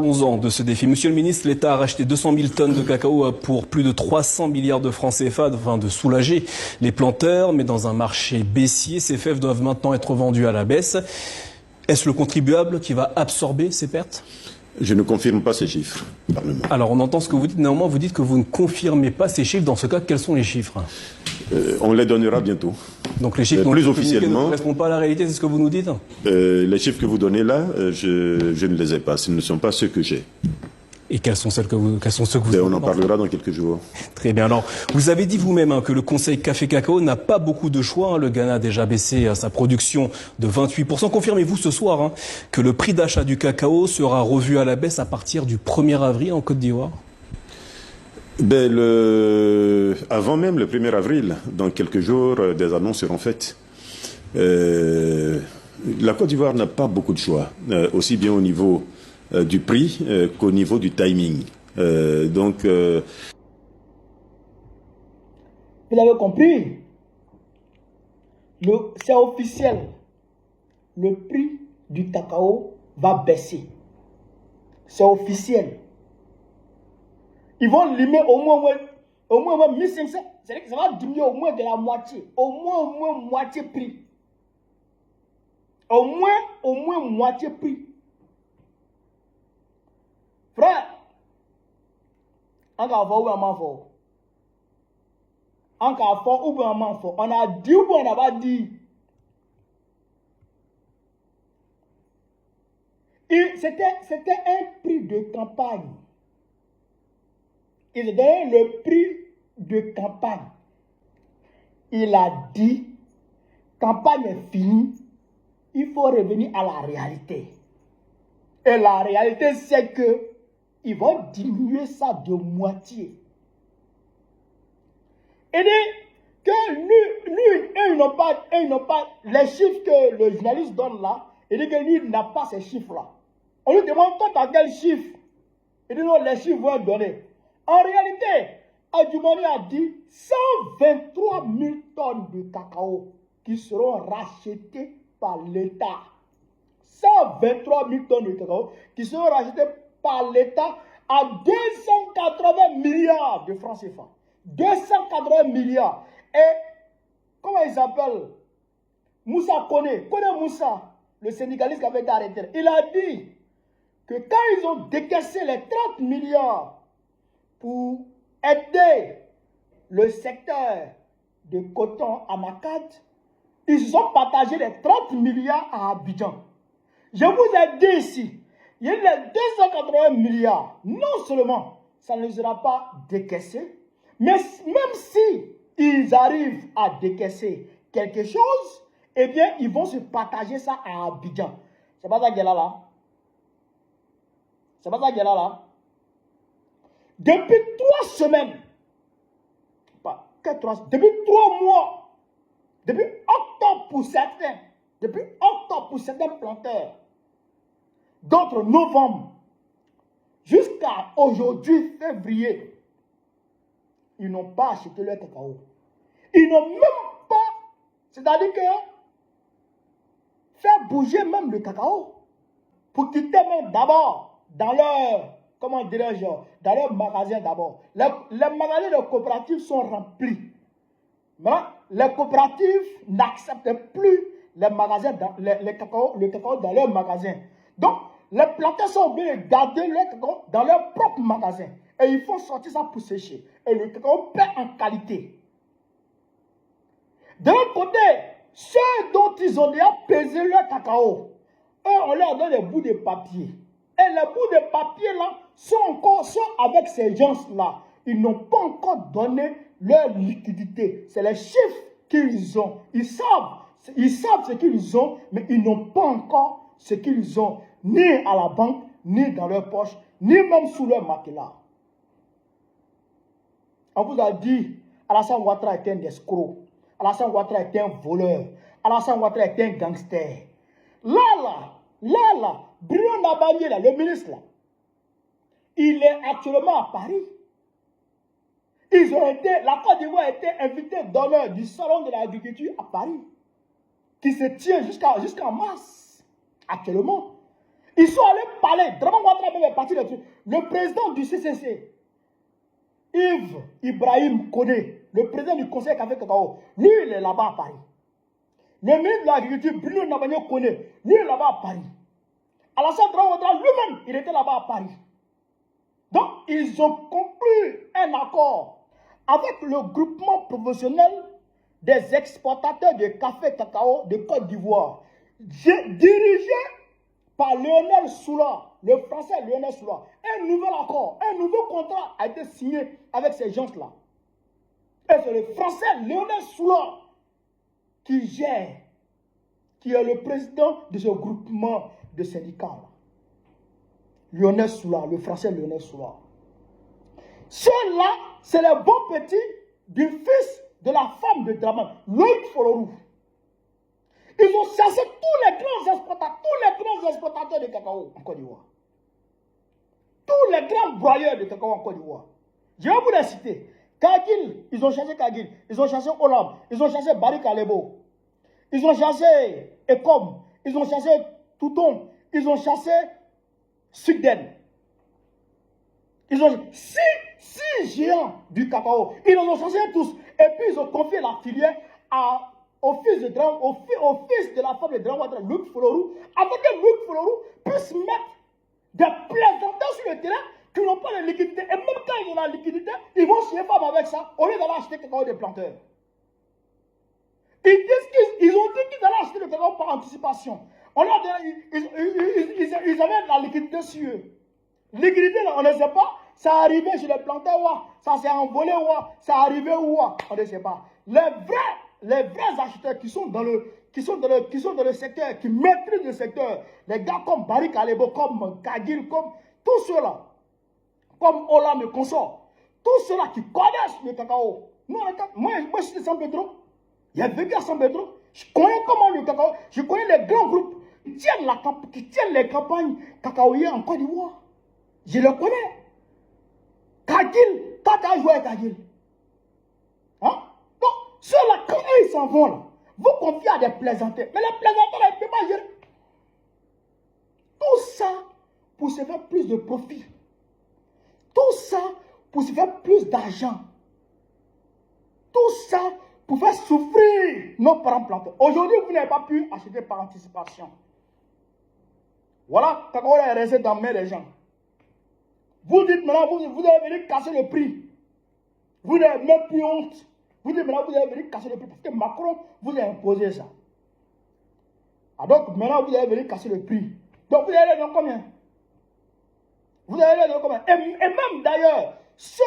11 ans de ce défi. Monsieur le ministre, l'État a racheté 200 000 tonnes de cacao pour plus de 300 milliards de francs CFA afin de soulager les planteurs. Mais dans un marché baissier, ces fèves doivent maintenant être vendues à la baisse. Est-ce le contribuable qui va absorber ces pertes? Je ne confirme pas ces chiffres, Parlement. Alors on entend ce que vous dites, néanmoins vous dites que vous ne confirmez pas ces chiffres. Dans ce cas, quels sont les chiffres? On les donnera bientôt. Donc les chiffres plus officiellement, ne correspondent pas à la réalité, c'est ce que vous nous dites? Les chiffres que vous donnez là, je ne les ai pas. Ce ne sont pas ceux que j'ai. Et quels sont ceux que vous On en parlera dans quelques jours. Très bien. Alors, vous avez dit vous-même que le Conseil Café Cacao n'a pas beaucoup de choix. Le Ghana a déjà baissé sa production de 28%. Confirmez-vous ce soir que le prix d'achat du cacao sera revu à la baisse à partir du 1er avril en Côte d'Ivoire? Avant même le 1er avril, dans quelques jours, des annonces seront faites. La Côte d'Ivoire n'a pas beaucoup de choix, aussi bien au niveau du prix qu'au niveau du timing. Vous avez compris? C'est officiel. Le prix du cacao va baisser. C'est officiel. Ils vont limer au moins 1500. C'est-à-dire que ça va diminuer au moins de la moitié. Au moins moitié prix. Au moins moitié prix. Frère, on a dit ou on n'a pas dit. C'était un prix de campagne. Il a donné le prix de campagne. Il a dit, campagne est finie, il faut revenir à la réalité. Et la réalité, c'est que ils vont diminuer ça de moitié. Et dit que lui, ils n'ont pas les chiffres que le journaliste donne là. Il dit que lui n'a pas ces chiffres-là. On lui demande toi t'as quel chiffre? Il dit non, les chiffres vont donner. En réalité, Adjumani a dit 123 000 tonnes de cacao qui seront rachetées par l'État. 123 000 tonnes de cacao qui seront rachetées par l'État à 280 milliards de francs CFA. 280 milliards. Et comment il s'appelle? Moussa connaît Moussa, le syndicaliste qui avait été arrêté. Il a dit que quand ils ont décaissé les 30 milliards pour aider le secteur de coton à Makad, ils se sont partagés les 30 milliards à Abidjan. Je vous ai dit ici, il y a les 280 milliards. Non seulement ça ne sera pas décaissé, mais même si ils arrivent à décaisser quelque chose, eh bien, ils vont se partager ça à Abidjan. C'est pas ça qu'il y a là. C'est pas ça qu'il y a là. Depuis 3 semaines, depuis 3 mois, depuis octobre pour certains planteurs, d'autres novembre, jusqu'à aujourd'hui, février, ils n'ont pas acheté leur cacao. Ils n'ont même pas, c'est-à-dire que faire bouger même le cacao pour quitter même d'abord dans leur, comment dirais-je, dans leur magasin d'abord. Les magasins de coopératives sont remplis. Maintenant, les coopératives n'acceptent plus les magasins, le cacao dans leurs magasins. Donc, les planteurs sont obligés de garder le cacao dans leur propre magasin. Et ils font sortir ça pour sécher. Et le cacao perd en qualité. De l'autre côté, ceux dont ils ont déjà pesé leur cacao, eux, on leur donne des bouts de papier. Et les bouts de papier là sont avec ces gens-là. Ils n'ont pas encore donné leur liquidité. C'est les chiffres qu'ils ont. Ils savent ce qu'ils ont, mais ils n'ont pas encore ce qu'ils ont, ni à la banque, ni dans leur poche, ni même sous leur matelas. On vous a dit, Alassane Ouattara était un escroc. Alassane Ouattara était un voleur. Alassane Ouattara était un gangster. Là, Bruno Nabanié, le ministre, là, il est actuellement à Paris. La Côte d'Ivoire a été invitée d'honneur du Salon de l'agriculture à Paris, qui se tient jusqu'en mars, actuellement. Ils sont allés parler. Draman Ouattara même est parti là-dessus. Le président du CCC, Yves Ibrahim Koné, le président du conseil Café Cacao, lui, il est là-bas à Paris. Le ministre de l'Agriculture, Bruno Nabagno Koné, lui, il est là-bas à Paris. Alassane Draman Ouattara lui-même, il était là-bas à Paris. Donc, ils ont conclu un accord avec le groupement professionnel des exportateurs de café cacao de Côte d'Ivoire, dirigé par Lionel Soula, le français Lionel Soula. Un nouvel accord, un nouveau contrat a été signé avec ces gens-là. Et c'est le français Lionel Soula qui gère, qui est le président de ce groupement de syndicats. Lionel Soula, le français Lionel Soula. Ceux-là, c'est les bons petits du fils de la femme de Draman, Loïc Folorou. Ils ont chassé tous les grands exportateurs de cacao en Côte d'Ivoire. Tous les grands broyeurs de cacao en Côte d'Ivoire. Je vais vous les citer. Kagil, ils ont chassé Kagil. Ils ont chassé Olam. Ils ont chassé Barry Kalebo. Ils ont chassé Ekom. Ils ont chassé Touton. Ils ont chassé Sugden. Ils ont six géants du cacao. Ils les ont chassés tous. Et puis ils ont confié la filière au fils de la femme de Draman Ouattara, Luc Folorou, afin que Luc Folorou puisse mettre des plaisantins sur le terrain qui n'ont pas de liquidité. Et même quand ils ont la liquidité, ils vont signer femme avec ça, au lieu d'aller acheter le cacao des planteurs. Ils ont dit qu'ils allaient acheter le cacao par anticipation. On leur donné, ils avaient de la liquidité sur eux. Liquidité, on ne sait pas. Ça est arrivé chez les planteurs, ça s'est envolé, ça est arrivé où, on ne sait pas. Les vrais acheteurs qui sont dans le secteur, qui maîtrisent le secteur, les gars comme Barry Kalebo, comme Kagil, comme tous ceux-là, comme Olam et consort, tous ceux-là qui connaissent le cacao. Moi, je suis de San Pedro, il y a vécu à San Pedro, je connais comment le cacao, je connais les grands groupes qui tiennent les campagnes cacaoyères en Côte d'Ivoire. Je les connais. Kagil, quand tu as joué avec Kagil. Hein? Donc, ceux-là, quand ils s'en vont là, vous confiez à des plaisantins. Mais les plaisantins, ils ne peuvent pas gérer. Tout ça pour se faire plus de profit. Tout ça pour se faire plus d'argent. Tout ça pour faire souffrir nos parents planteurs. Aujourd'hui, vous n'avez pas pu acheter par anticipation. Voilà, cacao est resté dans les mains des gens. Vous dites maintenant, vous allez venir casser le prix. Vous n'avez même plus honte. Vous dites maintenant, vous allez venir casser le prix. Parce que Macron vous a imposé ça. Ah donc, maintenant, vous allez venir casser le prix. Donc, vous allez donner combien? Vous allez donner combien? Et même d'ailleurs, ceux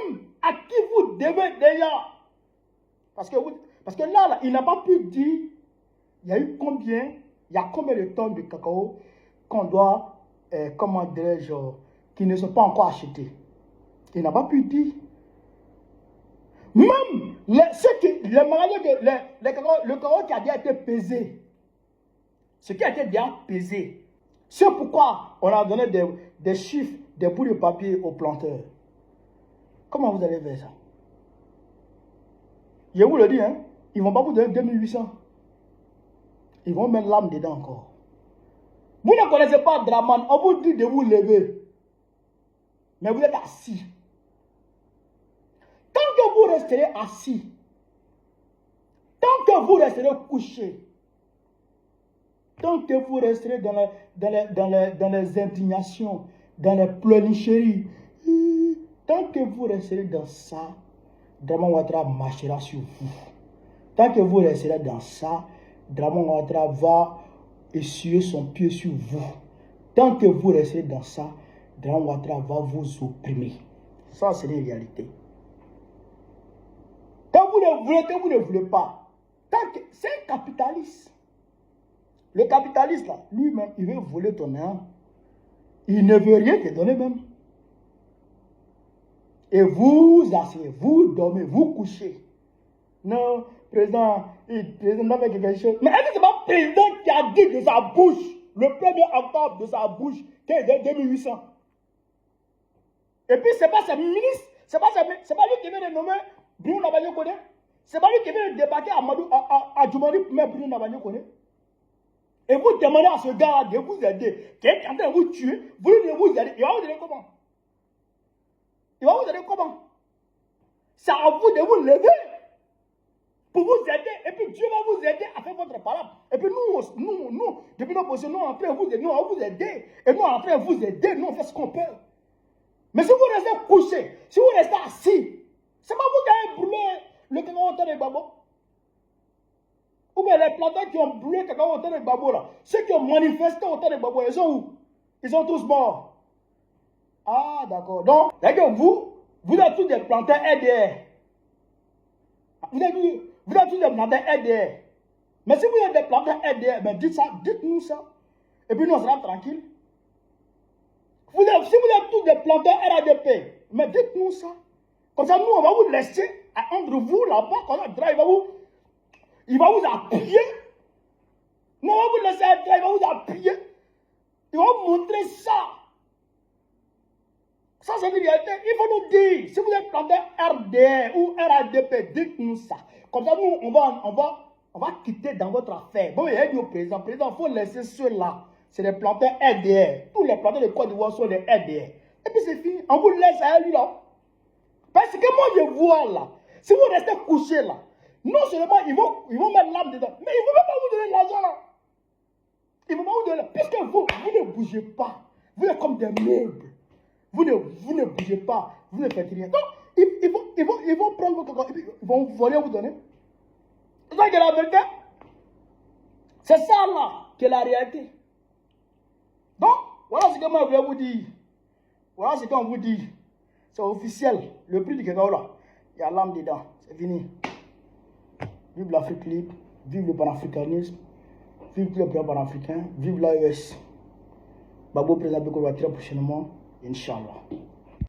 même à qui vous devez déjà. Parce que là, il n'a pas pu dire, il y a combien de tonnes de cacao qu'on doit, comment dirais-je, qui ne sont pas encore achetés. Il n'a pas pu dire. Même le cacao qui a déjà été pesé, ce qui a été déjà pesé, c'est pourquoi on a donné des chiffres, des bouts de papier aux planteurs. Comment vous allez faire ça? Je vous le dis, hein, ils ne vont pas vous donner 2800. Ils vont mettre l'âme dedans encore. Vous ne connaissez pas Draman, on vous dit de vous lever. Mais vous êtes assis. Tant que vous resterez assis, tant que vous resterez couché, tant que vous resterez dans les indignations, dans les pleurnicheries, tant que vous resterez dans ça, Draman Ouattara marchera sur vous. Tant que vous resterez dans ça, Draman Ouattara va essuyer son pied sur vous. Tant que vous resterez dans ça, Draman Ouattara va vous opprimer. Ça, c'est une réalité. Quand vous ne voulez, que vous ne voulez pas. C'est un capitaliste. Le capitaliste, là, lui-même, il veut voler ton âme. Il ne veut rien te donner même. Et vous asseyez, vous dormez, vous couchez. Non, président n'a fait quelque chose. Mais est-ce que ce n'est pas le président qui a dit de sa bouche, le 1er octobre de sa bouche, qu'il est de 2800? Et puis, ce n'est pas ses ministres, ce n'est pas lui qui vient de nommer Bruno Nabagno Koné. Ce n'est pas lui qui vient de débarquer à Djoumari pour mettre Bruno Nabagno Koné. et vous demandez à ce gars de vous aider, qui est en train de vous tuer, vous lui dites de vous aider, il va vous aider comment? Il va vous aider comment? C'est à vous de vous lever pour vous aider, et puis Dieu va vous aider à faire votre parole. Et puis nous, depuis nos positions, nous en train de vous aider, nous on va vous aider, et nous en train de vous aider, nous on fait ce qu'on peut. Mais si vous restez couché, si vous restez assis, c'est pas vous qui avez brûlé le cacao au temps de Babo. Ou bien les planteurs qui ont brûlé le cacao au temps de Babo là, ceux qui ont manifesté au temps de Babo, ils sont où? Ils sont tous morts. Ah d'accord. Donc, vous êtes tous des planteurs RDR. Vous êtes tous des planteurs RDR. Mais si vous êtes des planteurs RDR, ben dites-nous ça. Et puis nous on sera tranquille. Si vous êtes tous des planteurs RADP, mais dites-nous ça. Comme ça, nous, on va vous laisser entre vous là-bas. Comme ça, il va vous appuyer. Nous, on va vous laisser être là, il va vous appuyer. Il va vous montrer ça. Ça, c'est une réalité. Il faut nous dire. Si vous êtes planteur RDR ou RADP, dites-nous ça. Comme ça, nous, on va quitter dans votre affaire. Bon, il y a dit au président. Président, il faut laisser ceux-là. C'est des planteurs RDR. Tous les planteurs de Côte d'Ivoire sont des RDR. Et puis c'est fini. On vous laisse à lui là. Parce que moi je vois là, si vous restez couché là, non seulement ils vont mettre l'âme dedans, mais ils ne vont même pas vous donner l'argent là. Ils ne vont pas vous donner. Puisque vous ne bougez pas. Vous êtes comme des meubles. Vous ne bougez pas. Vous ne faites rien. Donc, ils vont prendre votre corps et puis ils vont voler vous donner. C'est ça qui est la vérité. C'est ça là qui est la réalité. Donc, voilà ce que moi je voulais vous dire. Voilà ce qu'on vous dit. C'est officiel. Le prix du cacao là, il y a l'âme dedans. C'est fini. Vive l'Afrique libre. Vive le panafricanisme. Vive le peuple panafricain. Vive l'AES. Babo président Beko très prochainement. Inch'Allah.